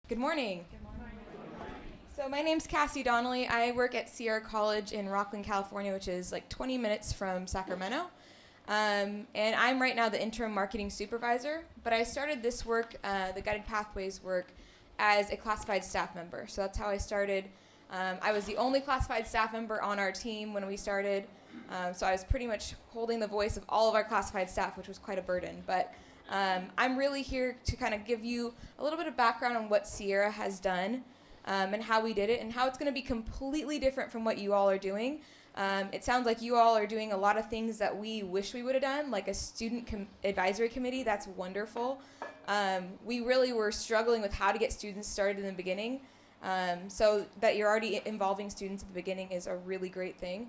Good morning. So my name's Cassie Donnelly. I work at Sierra College in Rockland, California, which is like 20 minutes from Sacramento. And I'm right now the interim marketing supervisor, but I started this work, the Guided Pathways work, as a classified staff member. So that's how I started. I was the only classified staff member on our team when we started, so I was pretty much holding the voice of all of our classified staff, which was quite a burden. But I'm really here to kind of give you a little bit of background on what Sierra has done and how we did it and how it's going to be completely different from what you all are doing. It sounds like you all are doing a lot of things that we wish we would have done, like a student advisory committee. That's wonderful. We really were struggling with how to get students started in the beginning. So that you're already involving students at the beginning is a really great thing.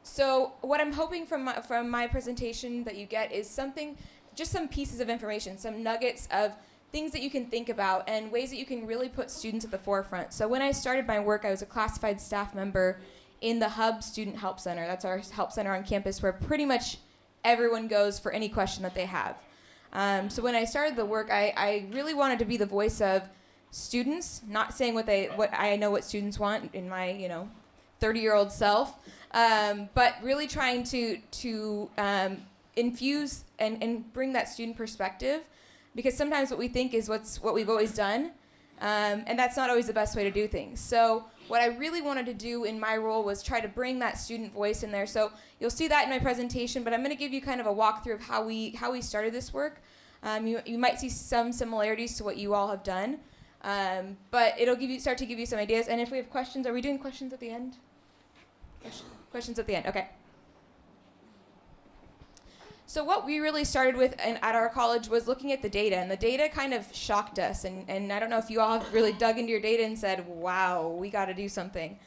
So what I'm hoping from my presentation that you get is something, just some pieces of information, some nuggets of things that you can think about and ways that you can really put students at the forefront. So when I started my work, I was a classified staff member in the Hub Student Help Center. That's our help center on campus where pretty much everyone goes for any question that they have. So when I started the work, I really wanted to be the voice of students, not saying what I know what students want in my 30-year-old self, but really trying to infuse and bring that student perspective, because sometimes what we think is what we've always done, and that's not always the best way to do things. So what I really wanted to do in my role was try to bring that student voice in there. So you'll see that in my presentation, but I'm going to give you kind of a walkthrough of how we started this work. You might see some similarities to what you all have done. But it'll start to give you some ideas. And if we have questions, are we doing questions at the end? Questions at the end, okay. So what we really started with at our college was looking at the data, and the data kind of shocked us. And I don't know if you all have really dug into your data and said, wow, we got to do something.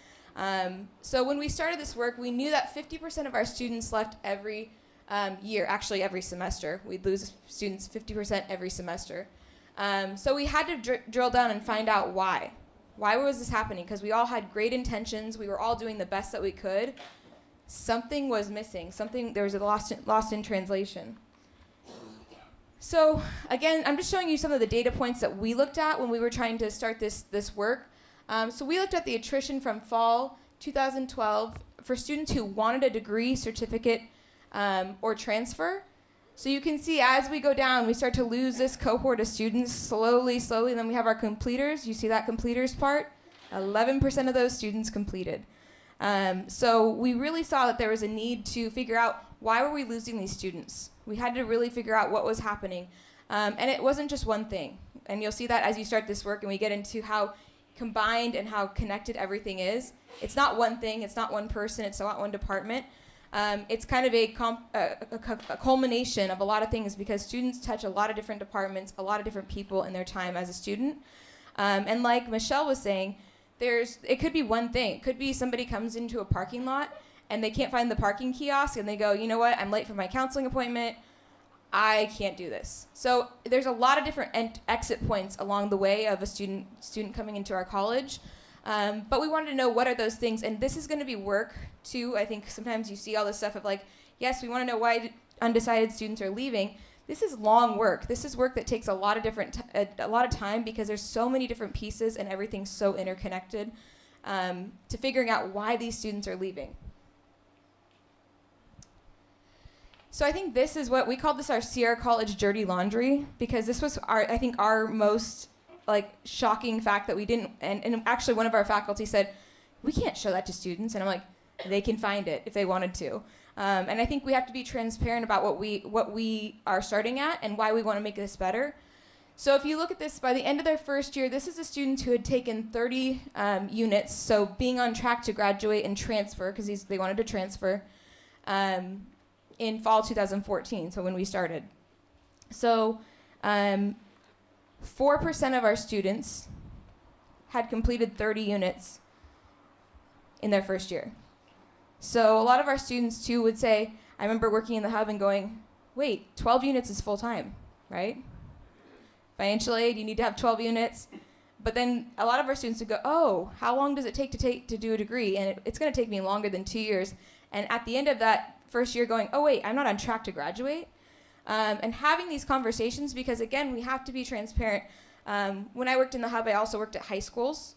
So when we started this work, we knew that 50% of our students left every year, actually every semester. We'd lose students 50% every semester. So we had to drill down and find out why. Why was this happening? Because we all had great intentions. We were all doing the best that we could. Something was missing. There was a lost in translation. So again, I'm just showing you some of the data points that we looked at when we were trying to start this work. So we looked at the attrition from fall 2012 for students who wanted a degree, certificate, or transfer. So you can see as we go down, we start to lose this cohort of students slowly, and then we have our completers. You see that completers part? 11% of those students completed. So we really saw that there was a need to figure out why were we losing these students. We had to really figure out what was happening. And it wasn't just one thing. And you'll see that as you start this work and we get into how combined and how connected everything is. It's not one thing, it's not one person, it's not one department. It's kind of a culmination of a lot of things because students touch a lot of different departments, a lot of different people in their time as a student. And like Michelle was saying, it could be one thing. It could be somebody comes into a parking lot and they can't find the parking kiosk and they go, you know what, I'm late for my counseling appointment. I can't do this. So there's a lot of different exit points along the way of a student coming into our college. But we wanted to know what are those things, and this is going to be work too. I think sometimes you see all this stuff of like, yes, we want to know why undecided students are leaving. This is long work. This is work that takes a lot of time because there's so many different pieces and everything's so interconnected to figuring out why these students are leaving. So I think this is what we called this our Sierra College dirty laundry, because this was our most shocking fact that we didn't, and actually one of our faculty said, we can't show that to students. And I'm like, they can find it if they wanted to. And I think we have to be transparent about what we are starting at and why we want to make this better. So if you look at this, by the end of their first year, this is a student who had taken 30 units, so being on track to graduate and transfer, because they wanted to transfer, in fall 2014, so when we started. So 4% of our students had completed 30 units in their first year. So a lot of our students too would say, I remember working in the hub and going, wait, 12 units is full time, right? Financial aid, you need to have 12 units. But then a lot of our students would go, oh, how long does it take to do a degree? And it's going to take me longer than 2 years. And at the end of that first year going, oh wait, I'm not on track to graduate. And having these conversations, because again, we have to be transparent. When I worked in the hub, I also worked at high schools.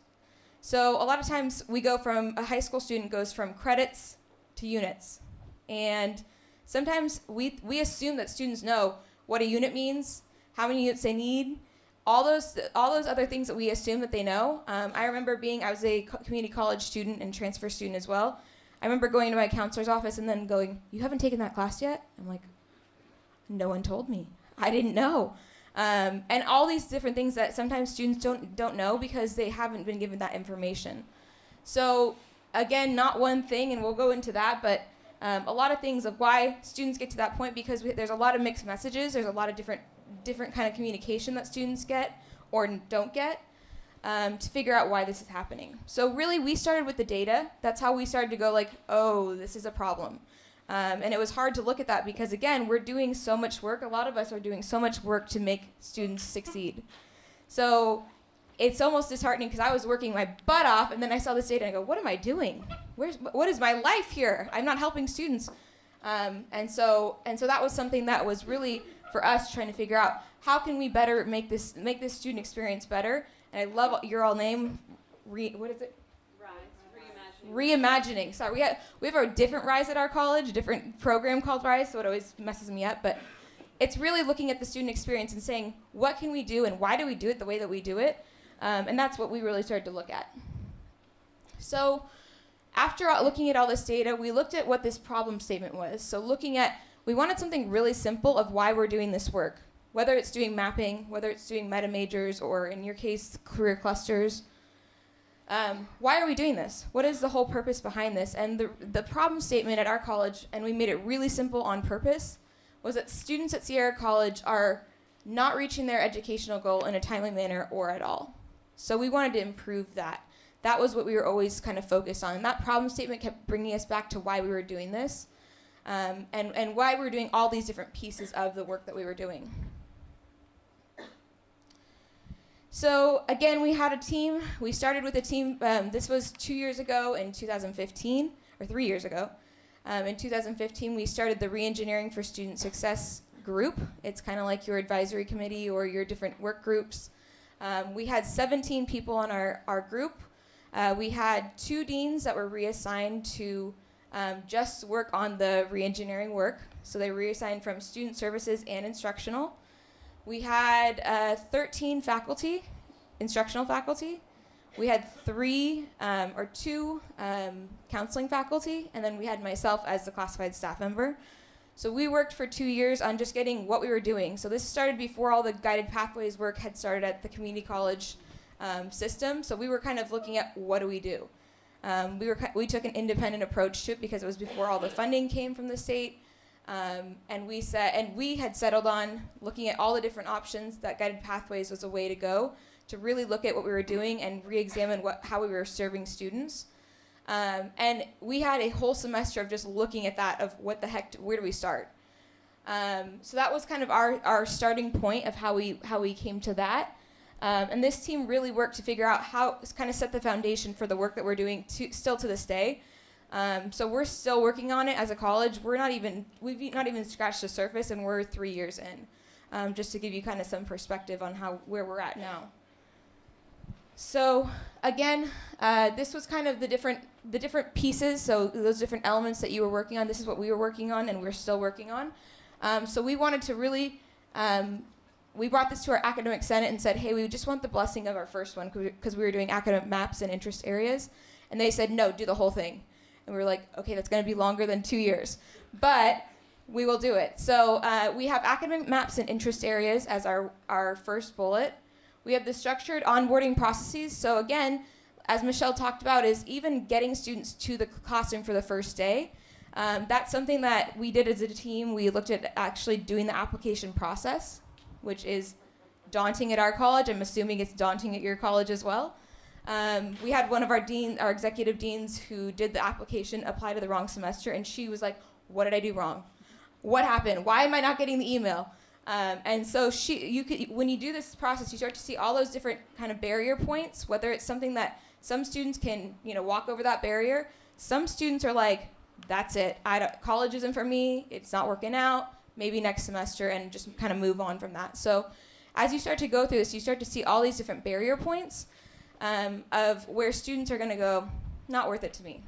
So a lot of times a high school student goes from credits to units. And sometimes we assume that students know what a unit means, how many units they need, all those other things that we assume that they know. I remember I was a community college student and transfer student as well. I remember going to my counselor's office and then going, "You haven't taken that class yet?" I'm like, "No one told me. I didn't know." And all these different things that sometimes students don't know because they haven't been given that information. So again, not one thing, and we'll go into that, but a lot of things of why students get to that point, because there's a lot of mixed messages. There's a lot of different kind of communication that students get or don't get to figure out why this is happening. So really, we started with the data. That's how we started to go like, oh, this is a problem. And it was hard to look at that because, again, we're doing so much work. A lot of us are doing so much work to make students succeed. So it's almost disheartening because I was working my butt off, and then I saw this data, and I go, what am I doing? What is my life here? I'm not helping students. And so that was something that was really, for us, trying to figure out how can we better make this student experience better. And I love your all name. What is it? Reimagining. Sorry, we have a different RISE at our college, a different program called RISE, so it always messes me up. But it's really looking at the student experience and saying, what can we do and why do we do it the way that we do it? And that's what we really started to look at. So after looking at all this data, we looked at what this problem statement was. So we wanted something really simple of why we're doing this work, whether it's doing mapping, whether it's doing meta majors, or in your case, career clusters. Why are we doing this? What is the whole purpose behind this? And the problem statement at our college, and we made it really simple on purpose, was that students at Sierra College are not reaching their educational goal in a timely manner or at all. So we wanted to improve that. That was what we were always kind of focused on. And that problem statement kept bringing us back to why we were doing this, and why we were doing all these different pieces of the work that we were doing. So again, we had a team. We started with a team. This was 2 years ago in 2015, or 3 years ago. In 2015, we started the Reengineering for Student Success group. It's kind of like your advisory committee or your different work groups. We had 17 people on our group. We had 2 deans that were reassigned to just work on the reengineering work. So they were reassigned from student services and instructional. We had 13 faculty, instructional faculty. We had 2 counseling faculty, and then we had myself as the classified staff member. So we worked for 2 years on just getting what we were doing. So this started before all the guided pathways work had started at the community college system. So we were kind of looking at what do we do. We took an independent approach to it because it was before all the funding came from the state. And we had settled on looking at all the different options that guided pathways was a way to go to really look at what we were doing and re-examine how we were serving students. And we had a whole semester of just looking at that of what the heck, where do we start? So that was kind of our starting point of how we came to that. And this team really worked to figure out how to kind of set the foundation for the work that we're doing still to this day. So we're still working on it as a college. We've not even scratched the surface, and we're 3 years in, just to give you kind of some perspective on where we're at now. So again, this was kind of the different pieces. So those different elements that you were working on. This is what we were working on, and we're still working on. So we wanted to really. We brought this to our academic senate and said, hey, we just want the blessing of our first one because we were doing academic maps and interest areas, and they said no, do the whole thing. And we were like, okay, that's going to be longer than 2 years, but we will do it. So we have academic maps and interest areas as our first bullet. We have the structured onboarding processes. So again, as Michelle talked about, is even getting students to the classroom for the first day. That's something that we did as a team. We looked at actually doing the application process, which is daunting at our college. I'm assuming it's daunting at your college as well. We had one of our executive deans who did the application apply to the wrong semester, and she was like, what did I do wrong? What happened? Why am I not getting the email? And so when you do this process, you start to see all those different kind of barrier points, whether it's something that some students can, walk over that barrier. Some students are like, that's it. College isn't for me. It's not working out. Maybe next semester, and just kind of move on from that. So as you start to go through this, you start to see all these different barrier points of where students are going to go, not worth it to me.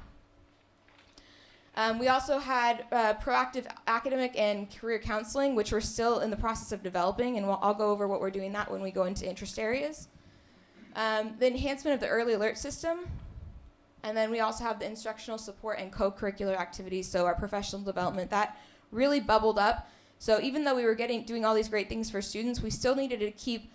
We also had proactive academic and career counseling, which we're still in the process of developing, and I'll go over what we're doing that when we go into interest areas. The enhancement of the early alert system, and then we also have the instructional support and co-curricular activities, so our professional development, that really bubbled up. So even though we were doing all these great things for students, we still needed to keep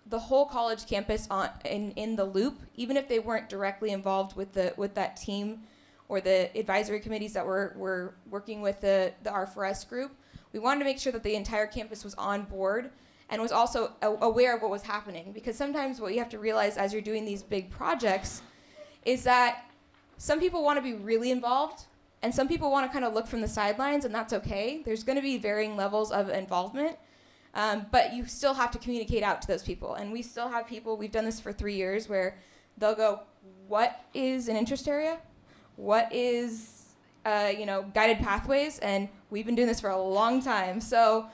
the whole college campus in the loop, even if they weren't directly involved with that team or the advisory committees that were working with the R4S group. We wanted to make sure that the entire campus was on board and was also aware of what was happening. Because sometimes what you have to realize as you're doing these big projects is that some people want to be really involved, and some people want to kind of look from the sidelines, and that's okay. There's going to be varying levels of involvement, but you still have to communicate out to those people. And we still have people, we've done this for 3 years, where they'll go, what is an interest area? What is, guided pathways? And we've been doing this for a long time. So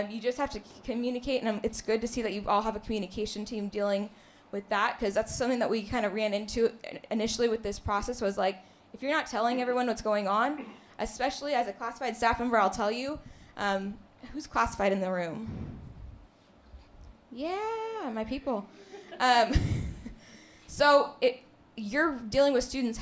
you just have to communicate, and it's good to see that you all have a communication team dealing with that, because that's something that we kind of ran into initially with this process, was like, if you're not telling everyone what's going on, especially as a classified staff member, I'll tell you, who's classified in the room? Yeah, my people. So you're dealing with students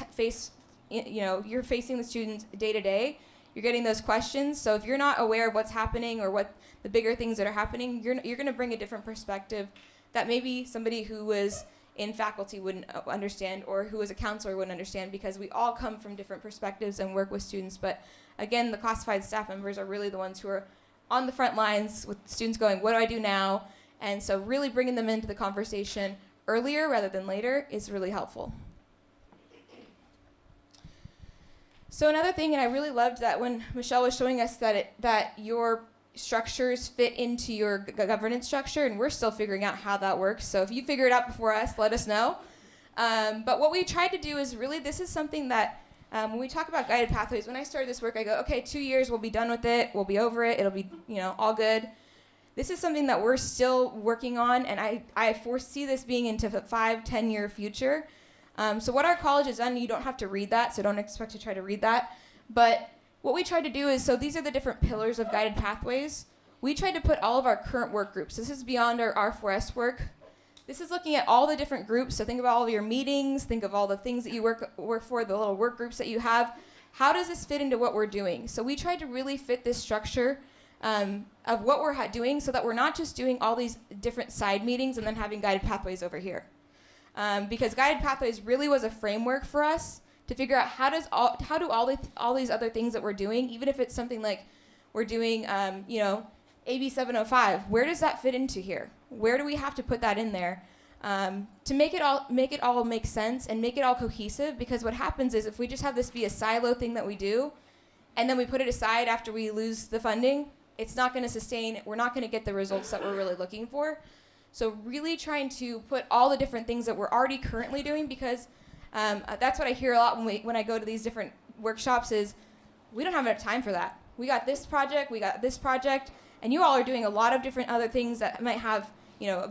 you're facing the students day to day. You're getting those questions. So if you're not aware of what's happening or what the bigger things that are happening, you're going to bring a different perspective that maybe somebody who was in faculty wouldn't understand, or who was a counselor wouldn't understand, because we all come from different perspectives and work with students. But again, the classified staff members are really the ones who are on the front lines with students going, what do I do now? And so really bringing them into the conversation earlier rather than later is really helpful. So another thing, and I really loved that when Michelle was showing us that your structures fit into your governance structure, and we're still figuring out how that works. So if you figure it out before us, let us know. But what we tried to do is really, this is something that when we talk about guided pathways, when I started this work, I go, okay, 2 years, we'll be done with it. We'll be over it. It'll be, all good. This is something that we're still working on, and I foresee this being into the 5-10 year future. So what our college has done, you don't have to read that, so don't expect to try to read that. But what we tried to do is, so these are the different pillars of guided pathways. We tried to put all of our current work groups. This is beyond our R4S work. This is looking at all the different groups. So think about all of your meetings, think of all the things that you work for, the little work groups that you have. How does this fit into what we're doing? So we tried to really fit this structure of what we're doing, so that we're not just doing all these different side meetings and then having guided pathways over here. Because guided pathways really was a framework for us to figure out how do all these other things that we're doing, even if it's something like we're doing, AB 705, where does that fit into here? Where do we have to put that in there to make it all make sense and make it all cohesive? Because what happens is, if we just have this be a silo thing that we do, and then we put it aside after we lose the funding, it's not going to sustain. We're not going to get the results that we're really looking for. So really trying to put all the different things that we're already currently doing, because that's what I hear a lot when I go to these different workshops is, we don't have enough time for that. We got this project, and you all are doing a lot of different other things that might have,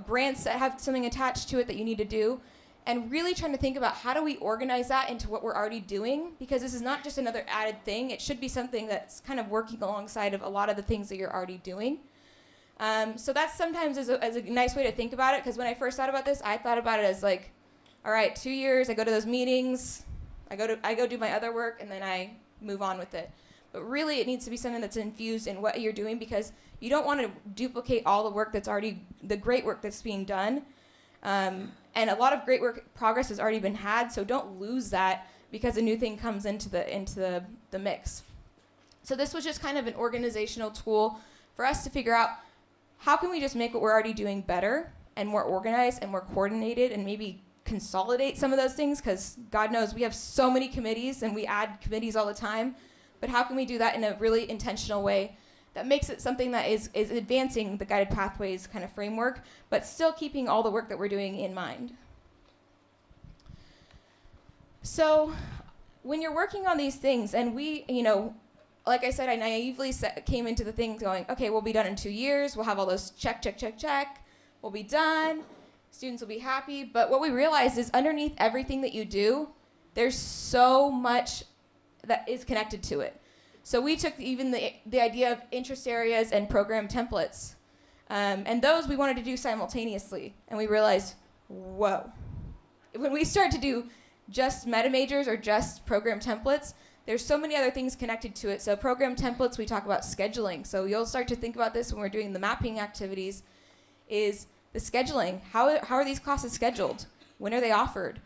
grants that have something attached to it that you need to do, and really trying to think about how do we organize that into what we're already doing, because this is not just another added thing. It should be something that's kind of working alongside of a lot of the things that you're already doing. So that's sometimes as a nice way to think about it, because when I first thought about this, I thought about it as like, all right, 2 years, I go to those meetings, I go do my other work, and then I move on with it. But really, it needs to be something that's infused in what you're doing, because you don't want to duplicate all the work the great work that's being done. And a lot of great progress has already been had, so don't lose that because a new thing comes into the mix. So this was just kind of an organizational tool for us to figure out, how can we just make what we're already doing better and more organized and more coordinated, and maybe consolidate some of those things, because God knows we have so many committees and we add committees all the time. But how can we do that in a really intentional way that makes it something that is advancing the guided pathways kind of framework, but still keeping all the work that we're doing in mind? So when you're working on these things, and we, like I said, I naively came into the thing going, okay, we'll be done in 2 years. We'll have all those check. will be done, students will be happy. But what we realized is underneath everything that you do, there's so much that is connected to it. So we took even the idea of interest areas and program templates. And those we wanted to do simultaneously. And we realized, whoa. When we start to do just meta majors or just program templates, there's so many other things connected to it. So program templates, we talk about scheduling. So you'll start to think about this when we're doing the mapping activities, is the scheduling. How are these classes scheduled? When are they offered?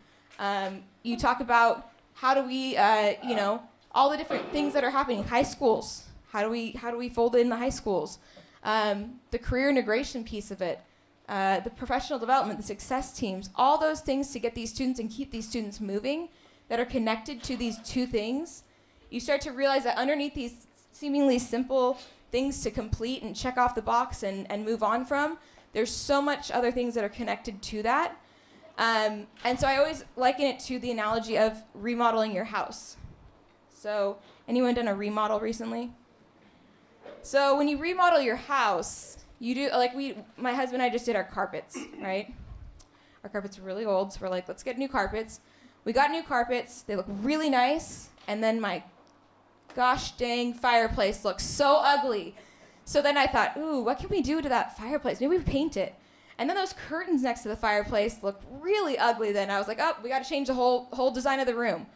You talk about how do we, all the different things that are happening. High schools, how do we fold in the high schools? The career integration piece of it, the professional development, the success teams, all those things to get these students and keep these students moving that are connected to these two things. You start to realize that underneath these seemingly simple things to complete and check off the box and move on from, there's so much other things that are connected to that. And so I always liken it to the analogy of remodeling your house. So anyone done a remodel recently? So when you remodel your house, you do, my husband and I just did our carpets, right? Our carpets are really old, so we're like, let's get new carpets. We got new carpets, they look really nice, and then my gosh dang fireplace looks so ugly. So then I thought, ooh, what can we do to that fireplace? Maybe we paint it. And then those curtains next to the fireplace look really ugly then. I was like, oh, we gotta change the whole design of the room.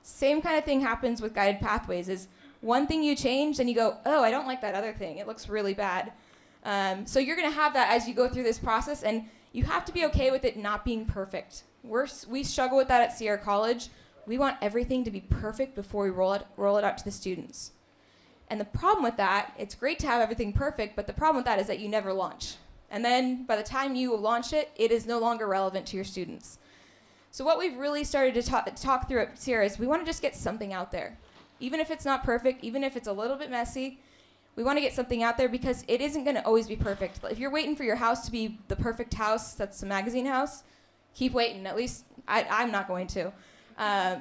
Same kind of thing happens with guided pathways, is one thing you change, and you go, oh, I don't like that other thing. It looks really bad. So you're gonna have that as you go through this process, and you have to be okay with it not being perfect. We struggle with that at Sierra College. We want everything to be perfect before we roll it out to the students. And the problem with that, it's great to have everything perfect, but the problem with that is that you never launch. And then by the time you launch it, it is no longer relevant to your students. So what we've really started to talk through at Sierra is we want to just get something out there. Even if it's not perfect, even if it's a little bit messy, we want to get something out there because it isn't going to always be perfect. If you're waiting for your house to be the perfect house, that's the magazine house, keep waiting. At least I'm not going to.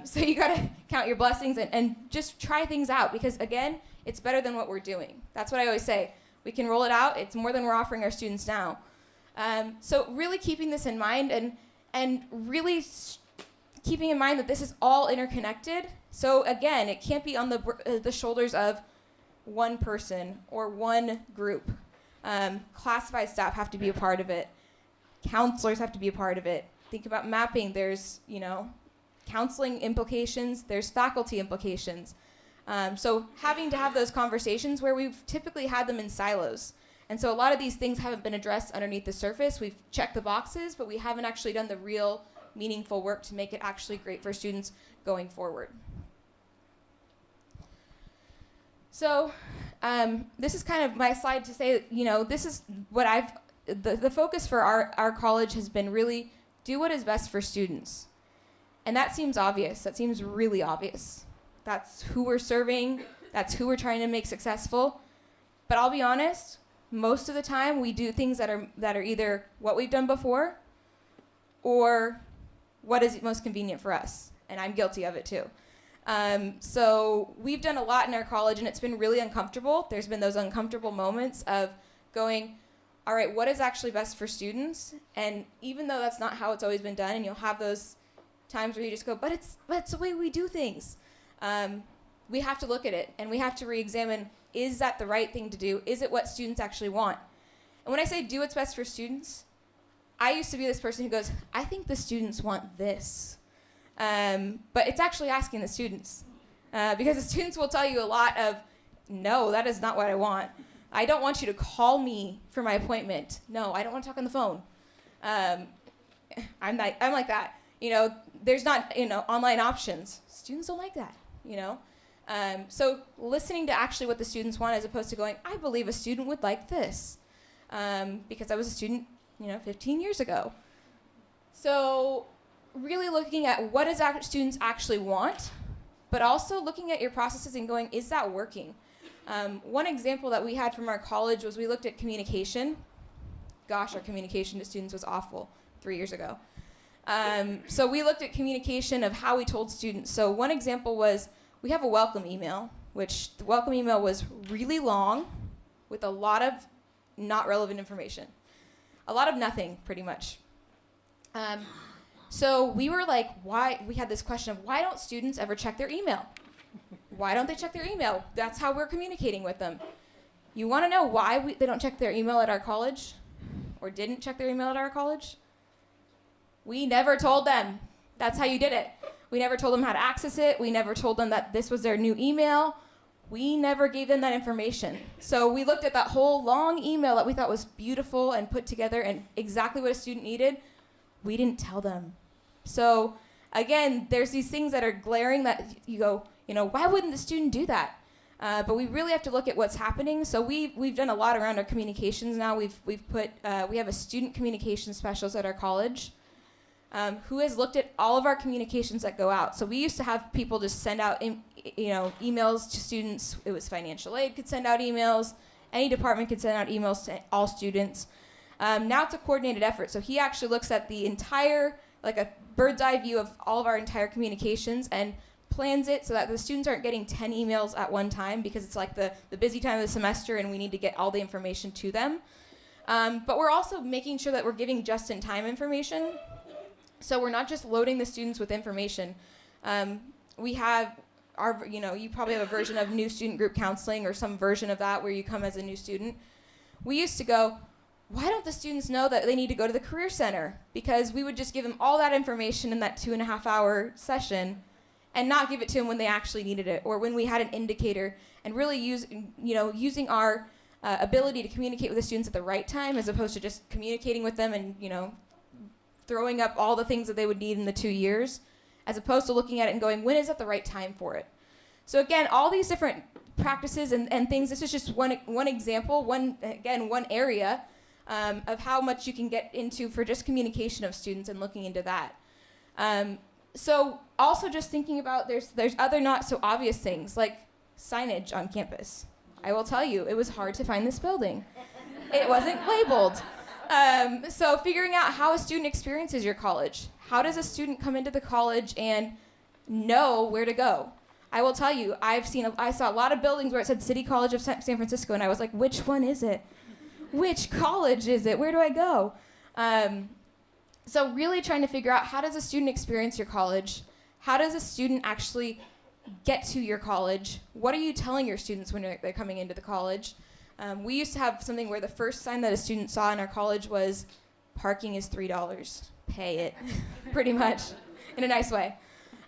So you got to count your blessings and just try things out because, again, it's better than what we're doing. That's what I always say. We can roll it out. It's more than we're offering our students now. So really keeping this in mind and really keeping in mind that this is all interconnected. So again, it can't be on the shoulders of one person or one group. Classified staff have to be a part of it. Counselors have to be a part of it. Think about mapping. There's, counseling implications. There's faculty implications. So having to have those conversations where we've typically had them in silos. And so a lot of these things haven't been addressed underneath the surface. We've checked the boxes, but we haven't actually done the real meaningful work to make it actually great for students going forward. So this is kind of my slide to say, this is what the focus for our college has been really do what is best for students. And that seems obvious. That seems really obvious. That's who we're serving. That's who we're trying to make successful. But I'll be honest, most of the time we do things that are either what we've done before or what is most convenient for us. And I'm guilty of it too. So we've done a lot in our college and it's been really uncomfortable. There's been those uncomfortable moments of going, all right, what is actually best for students? And even though that's not how it's always been done, and you'll have those times where you just go, but it's the way we do things. We have to look at it and we have to re-examine, is that the right thing to do? Is it what students actually want? And when I say do what's best for students, I used to be this person who goes, I think the students want this. But it's actually asking the students. Because the students will tell you a lot of, no, that is not what I want. I don't want you to call me for my appointment. No, I don't want to talk on the phone. I'm like that. There's not, online options. Students don't like that, So listening to actually what the students want as opposed to going, I believe a student would like this. Because I was a student, 15 years ago. So really looking at what does students actually want, but also looking at your processes and going, is that working? One example that we had from our college was we looked at communication. Gosh, our communication to students was awful 3 years ago. So we looked at communication of how we told students. So one example was we have a welcome email, which the welcome email was really long with a lot of not relevant information. A lot of nothing, pretty much. So we were like, we had this question of why don't students ever check their email? Why don't they check their email? That's how we're communicating with them. You want to know why they don't check their email at our college? Or didn't check their email at our college? We never told them. That's how you did it. We never told them how to access it. We never told them that this was their new email. We never gave them that information. So we looked at that whole long email that we thought was beautiful and put together and exactly what a student needed. We didn't tell them. So again, there's these things that are glaring that you go, why wouldn't the student do that? But we really have to look at what's happening. So we've done a lot around our communications now. We have a student communications specialist at our college who has looked at all of our communications that go out. So we used to have people just send out emails to students. It was financial aid could send out emails. Any department could send out emails to all students. Now it's a coordinated effort. So he actually looks at the entire, like a bird's eye view of all of our entire communications and plans it so that the students aren't getting 10 emails at one time because it's like the busy time of the semester and we need to get all the information to them. But we're also making sure that we're giving just-in-time information. So we're not just loading the students with information. We have you probably have a version of new student group counseling or some version of that where you come as a new student. We used to go, why don't the students know that they need to go to the Career Center? Because we would just give them all that information in that 2.5-hour session and not give it to them when they actually needed it or when we had an indicator and really using our ability to communicate with the students at the right time as opposed to just communicating with them and, throwing up all the things that they would need in the 2 years, as opposed to looking at it and going, when is it the right time for it? So again, all these different practices and things, this is just one example, one area of how much you can get into for just communication of students and looking into that. So also just thinking about there's other not so obvious things like signage on campus. I will tell you, it was hard to find this building. It wasn't labeled. So figuring out how a student experiences your college. How does a student come into the college and know where to go? I will tell you, I saw a lot of buildings where it said City College of San Francisco, and I was like, which one is it? Which college is it? Where do I go? So really trying to figure out how does a student experience your college? How does a student actually get to your college? What are you telling your students when they're coming into the college? We used to have something where the first sign that a student saw in our college was, parking is $3, pay it, pretty much, in a nice way.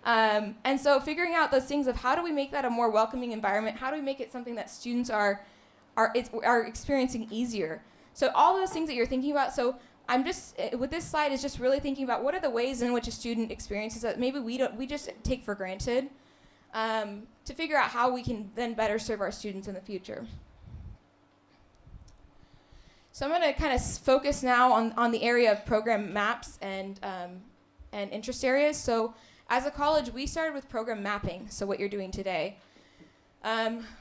And so figuring out those things of how do we make that a more welcoming environment? How do we make it something that students are experiencing easier? So all those things that you're thinking about, so I'm just, with this slide is just really thinking about what are the ways in which a student experiences that maybe we just take for granted to figure out how we can then better serve our students in the future. So I'm going to kind of focus now on the area of program maps and interest areas. So as a college, we started with program mapping, so what you're doing today.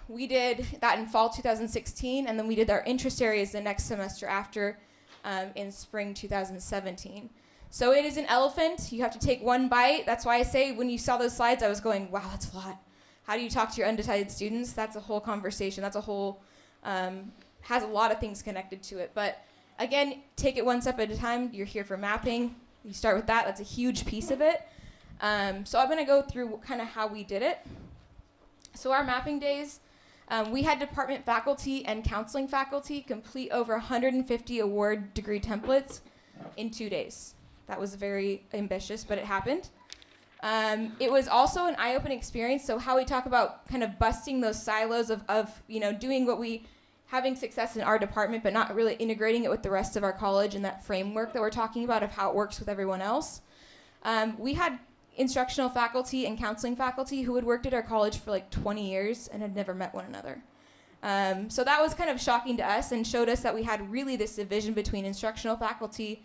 We did that in fall 2016, and then we did our interest areas the next semester after in spring 2017. So it is an elephant. You have to take one bite. That's why I say when you saw those slides, I was going, wow, that's a lot. How do you talk to your undecided students? That's a whole conversation. That's a whole, has a lot of things connected to it. But again, take it one step at a time. You're here for mapping. You start with that. That's a huge piece of it. So I'm going to go through kind of how we did it. So our mapping days, we had department faculty and counseling faculty complete over 150 award degree templates in 2 days. That was very ambitious, but it happened. It was also an eye-opening experience. So how we talk about kind of busting those silos of doing what having success in our department, but not really integrating it with the rest of our college and that framework that we're talking about of how it works with everyone else. We had instructional faculty and counseling faculty who had worked at our college for like 20 years and had never met one another. So that was kind of shocking to us and showed us that we had really this division between instructional faculty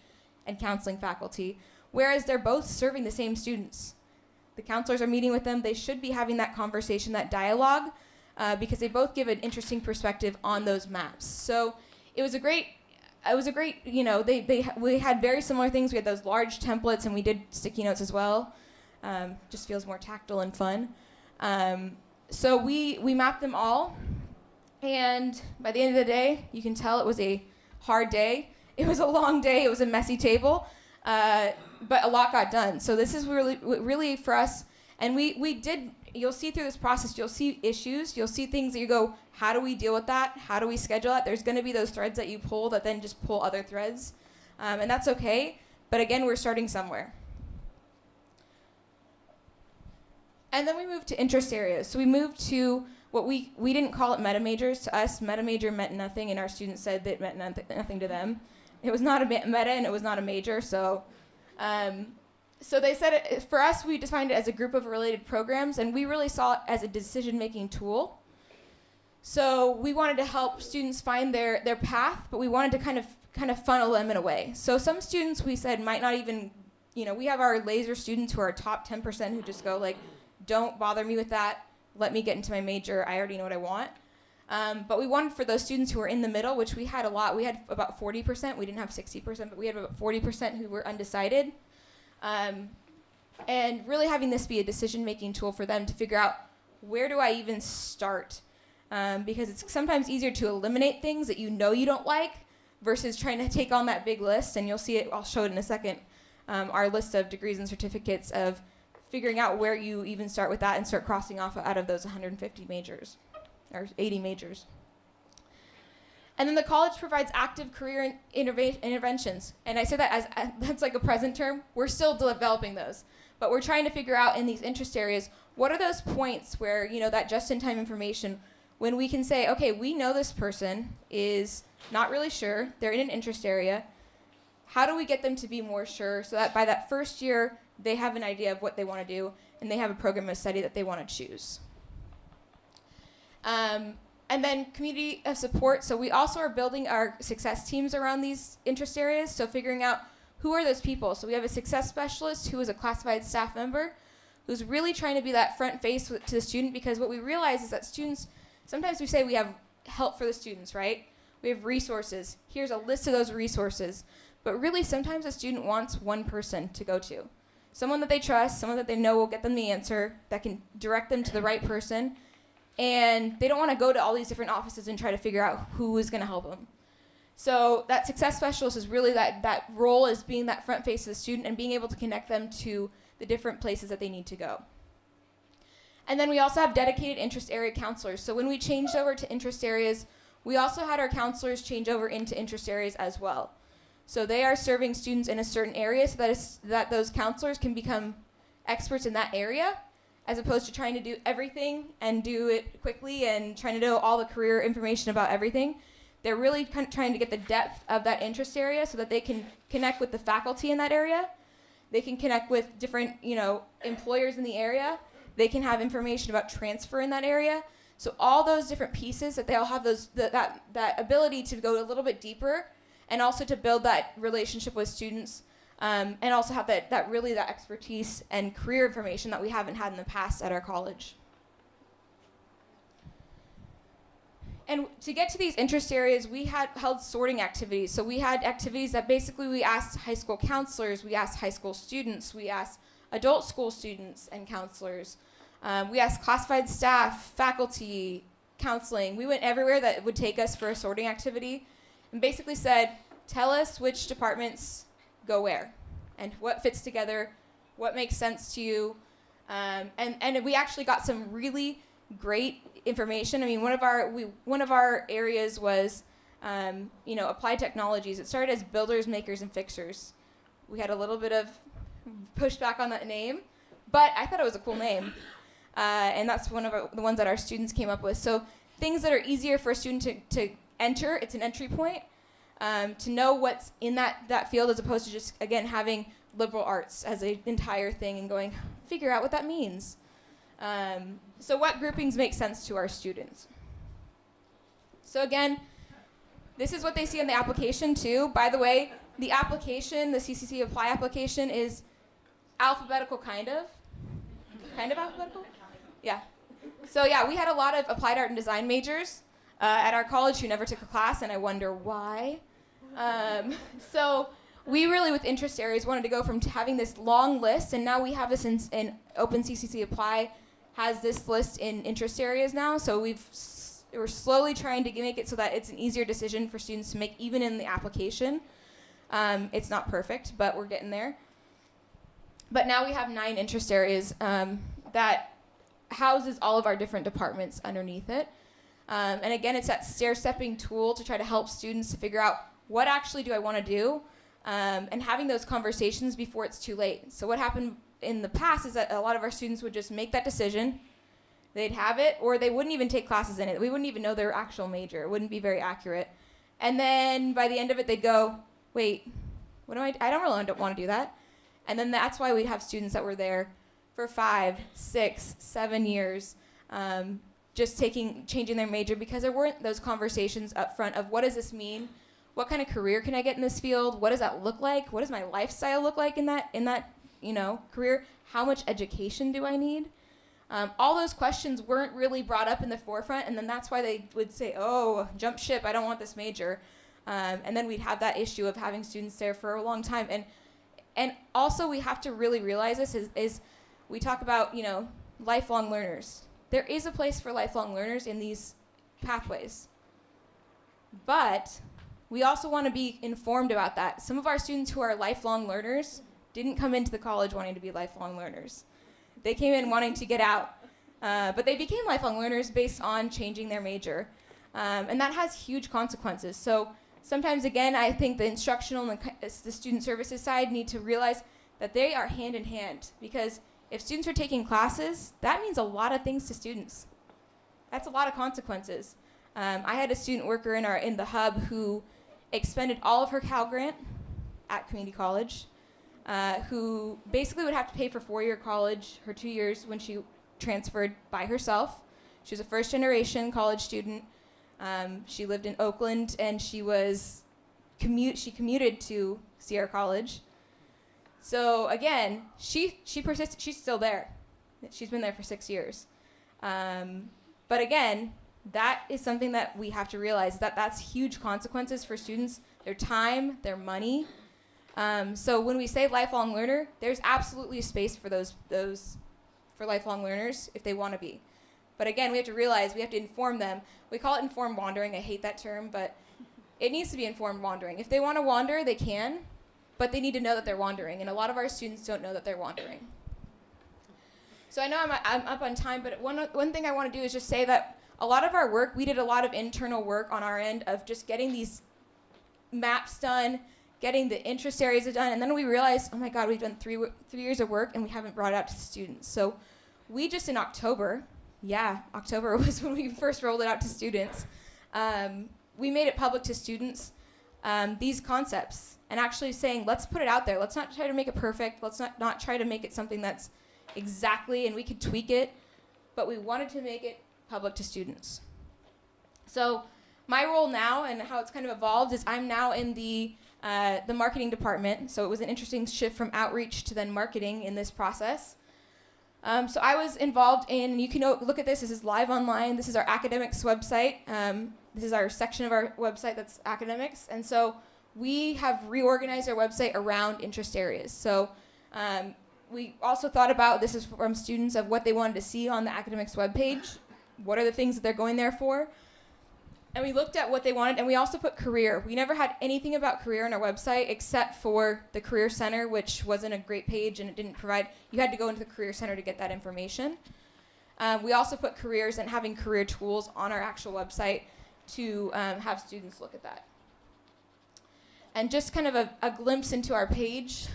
and counseling faculty, whereas they're both serving the same students. The counselors are meeting with them. They should be having that conversation, that dialogue, because they both give an interesting perspective on those maps. So it was a great, we had very similar things. We had those large templates and we did sticky notes as well. Just feels more tactile and fun. So we mapped them all, and by the end of the day, you can tell it was a hard day. It was a long day. It was a messy table, but a lot got done. So this is really for us. And we did, you'll see through this process, you'll see issues, you'll see things that you go, how do we deal with that? How do we schedule that? There's going to be those threads that you pull that then just pull other threads. And that's okay. But again, we're starting somewhere. And then we moved to interest areas. So we moved to what we didn't call it meta majors. To us, meta major meant nothing, and our students said that it meant nothing to them. It was not a meta, and it was not a major. So they said for us, we defined it as a group of related programs, and we really saw it as a decision-making tool. So we wanted to help students find their path, but we wanted to kind of funnel them in a way. So some students we said might not even, we have our laser students who are top 10% who just go like, don't bother me with that. Let me get into my major. I already know what I want. But we wanted for those students who were in the middle, which we had a lot. We had about 40%. We didn't have 60%, but we had about 40% who were undecided. And really having this be a decision-making tool for them to figure out, where do I even start? Because it's sometimes easier to eliminate things that you don't like versus trying to take on that big list. And you'll see it, I'll show it in a second, our list of degrees and certificates of figuring out where you even start with that and start crossing off out of those 150 majors, or 80 majors. And then the college provides active career interventions. And I say that as that's like a present term. We're still developing those. But we're trying to figure out in these interest areas, what are those points where, that just-in-time information, when we can say, okay, we know this person is not really sure, they're in an interest area, how do we get them to be more sure so that by that first year, they have an idea of what they want to do, and they have a program of study that they want to choose. And then community of support. So we also are building our success teams around these interest areas, so figuring out who are those people. So we have a success specialist who is a classified staff member who's really trying to be that front face to the student, because what we realize is that students, sometimes we say we have help for the students, right? We have resources. Here's a list of those resources. But really, sometimes a student wants one person to go to. Someone that they trust, someone that they know will get them the answer, that can direct them to the right person. And they don't want to go to all these different offices and try to figure out who is going to help them. So that success specialist is really that role is being that front face of the student and being able to connect them to the different places that they need to go. And then we also have dedicated interest area counselors. So when we changed over to interest areas, we also had our counselors change over into interest areas as well. So they are serving students in a certain area so that those counselors can become experts in that area, as opposed to trying to do everything and do it quickly and trying to know all the career information about everything. They're really kind of trying to get the depth of that interest area so that they can connect with the faculty in that area. They can connect with different, employers in the area. They can have information about transfer in that area. So all those different pieces that they all have that ability to go a little bit deeper, and also to build that relationship with students, and also have that expertise and career information that we haven't had in the past at our college. And to get to these interest areas, we had held sorting activities. So we had activities that basically we asked high school counselors, we asked high school students, we asked adult school students and counselors. We asked classified staff, faculty, counseling. We went everywhere that would take us for a sorting activity, and basically said, tell us which departments go where and what fits together, what makes sense to you. And we actually got some really great information. I mean, one of our areas was, applied technologies. It started as builders, makers, and fixers. We had a little bit of pushback on that name, but I thought it was a cool name. And that's one of the ones that our students came up with. So things that are easier for a student to enter, it's an entry point, to know what's in that field, as opposed to just, again, having liberal arts as an entire thing and going, figure out what that means. So what groupings make sense to our students? So again, this is what they see in the application too. By the way, the application, the CCC Apply application, is alphabetical, kind of alphabetical? Yeah. So yeah, we had a lot of applied art and design majors at our college who never took a class, and I wonder why. So we really, with interest areas, wanted to go from having this long list, and now we have this in Open CCC Apply has this list in interest areas now. So we're slowly trying to make it so that it's an easier decision for students to make, even in the application. It's not perfect, but we're getting there. But now we have 9 interest areas that houses all of our different departments underneath it. And again, it's that stair-stepping tool to try to help students to figure out what actually do I want to do, and having those conversations before it's too late. So what happened in the past is that a lot of our students would just make that decision, they'd have it, or they wouldn't even take classes in it. We wouldn't even know their actual major. It wouldn't be very accurate. And then by the end of it, they'd go, wait, I don't really want to do that. And then that's why we'd have students that were there for 5, 6, 7 years, just changing their major, because there weren't those conversations up front of what does this mean? What kind of career can I get in this field? What does that look like? What does my lifestyle look like in that career? How much education do I need? All those questions weren't really brought up in the forefront, and then that's why they would say, oh, jump ship, I don't want this major. And then we'd have that issue of having students there for a long time. And also we have to really realize this is we talk about, lifelong learners. There is a place for lifelong learners in these pathways. But we also want to be informed about that. Some of our students who are lifelong learners didn't come into the college wanting to be lifelong learners. They came in wanting to get out, but they became lifelong learners based on changing their major. And that has huge consequences. So sometimes, again, I think the instructional and the student services side need to realize that they are hand in hand, because if students are taking classes, that means a lot of things to students. That's a lot of consequences. I had a student worker in the hub who expended all of her Cal Grant at community college, who basically would have to pay for 4-year college, her 2 years when she transferred by herself. She was a first-generation college student. She lived in Oakland, and she commuted to Sierra College. So again, she persisted. She's still there. She's been there for 6 years. But again, that is something that we have to realize, that's huge consequences for students, their time, their money. So when we say lifelong learner, there's absolutely a space for for lifelong learners if they want to be. But again, we have to realize we have to inform them. We call it informed wandering. I hate that term, but it needs to be informed wandering. If they want to wander, they can, but they need to know that they're wandering. And a lot of our students don't know that they're wandering. So I know I'm up on time, but one thing I want to do is just say that a lot of our work, we did a lot of internal work on our end of just getting these maps done, getting the interest areas done, and then we realized, oh my God, we've done 3 years of work and we haven't brought it out to students. So we just in October was when we first rolled it out to students. We made it public to students, these concepts, and actually saying, let's put it out there. Let's not try to make it perfect. Let's not try to make it something that's exactly, and we could tweak it, but we wanted to make it public to students. So my role now and how it's kind of evolved is I'm now in the marketing department. So it was an interesting shift from outreach to then marketing in this process. So I was involved in, you can look at this is live online. This is our academics website. This is our section of our website that's academics. And so we have reorganized our website around interest areas. So we also thought about, this is from students, of what they wanted to see on the academics webpage. What are the things that they're going there for? And we looked at what they wanted, and we also put career. We never had anything about career on our website except for the Career Center, which wasn't a great page, and it didn't provide, you had to go into the Career Center to get that information. We also put careers and having career tools on our actual website to have students look at that. And just kind of a glimpse into our page,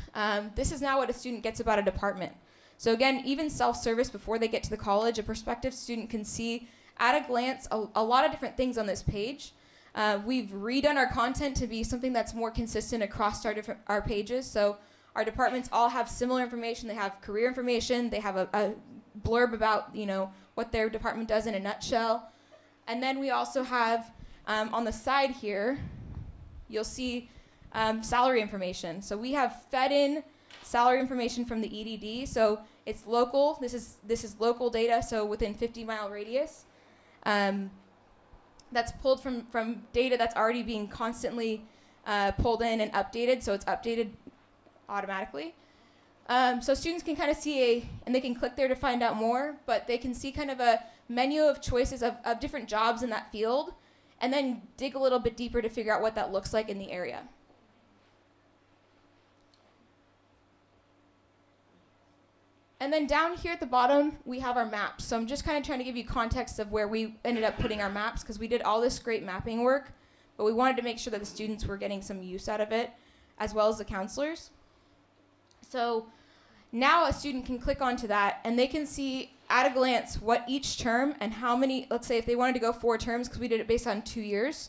this is now what a student gets about a department. So again, even self-service before they get to the college, a prospective student can see at a glance a lot of different things on this page. We've redone our content to be something that's more consistent across our pages. So our departments all have similar information. They have career information. They have a blurb about what their department does in a nutshell. And then we also have on the side here, you'll see salary information. So we have fed in salary information from the EDD. So it's local. This is local data. So within 50-mile radius. That's pulled from data that's already being constantly pulled in and updated, so it's updated automatically. So students can kind of see and they can click there to find out more, but they can see kind of a menu of choices of different jobs in that field, and then dig a little bit deeper to figure out what that looks like in the area. And then down here at the bottom, we have our maps. So I'm just kind of trying to give you context of where we ended up putting our maps, because we did all this great mapping work, but we wanted to make sure that the students were getting some use out of it, as well as the counselors. So now a student can click onto that, and they can see at a glance what each term and how many, let's say if they wanted to go 4 terms, because we did it based on 2 years,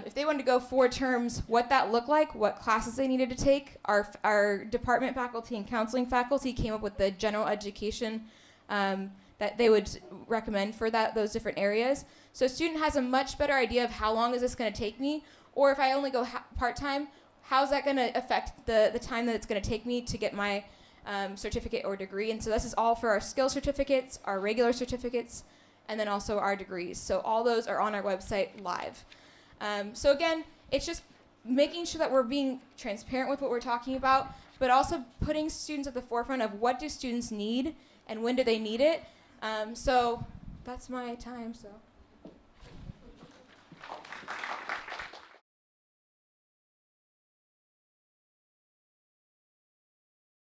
if they wanted to go 4 terms, what that looked like, what classes they needed to take. Our department faculty and counseling faculty came up with the general education that they would recommend for those different areas. So a student has a much better idea of how long is this going to take me, or if I only go part-time, how's that going to affect the time that it's going to take me to get my certificate or degree. And so this is all for our skill certificates, our regular certificates, and then also our degrees. So all those are on our website live. So again, it's just making sure that we're being transparent with what we're talking about, but also putting students at the forefront of what do students need and when do they need it. So that's my time. So.